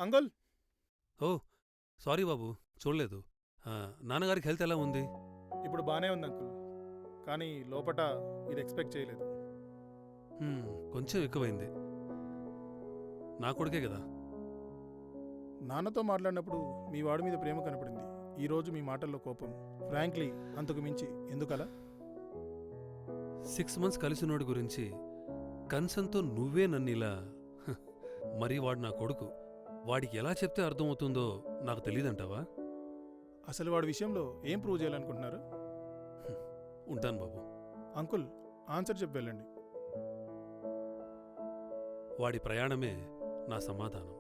Uncle. ఓ sorry బాబు, చూడలేదు. నాన్నగారికి health ఎలా ఉంది? ఇప్పుడు బానే ఉంది అంకుల్, కానీ లోపట ఇది ఎక్స్పెక్ట్ చేయలేదు. కొంచెం ఎక్కువైంది. నా కొడుకే కదా. నాన్నతో మాట్లాడినప్పుడు మీ వాడి మీద ప్రేమ కనపడింది. ఈరోజు మీ మాటల్లో కోపం. ఫ్రాంక్లీ అంతకు మించి ఎందుకలా? 6 months కలిసినోడి గురించి కన్సంతో నువ్వే నన్నిలా. మరి వాడు నా కొడుకు. వాడికి ఎలా చెప్తే అర్థమవుతుందో నాకు తెలీదంటావా? అసలు వాడి విషయంలో ఏం ప్రూవ్ చేయాలనుకుంటున్నారు? ఉంటాను బాబు. అంకుల్, ఆన్సర్ చెప్పి వెళ్ళండి. వాడి ప్రయాణమే నా సమాధానం.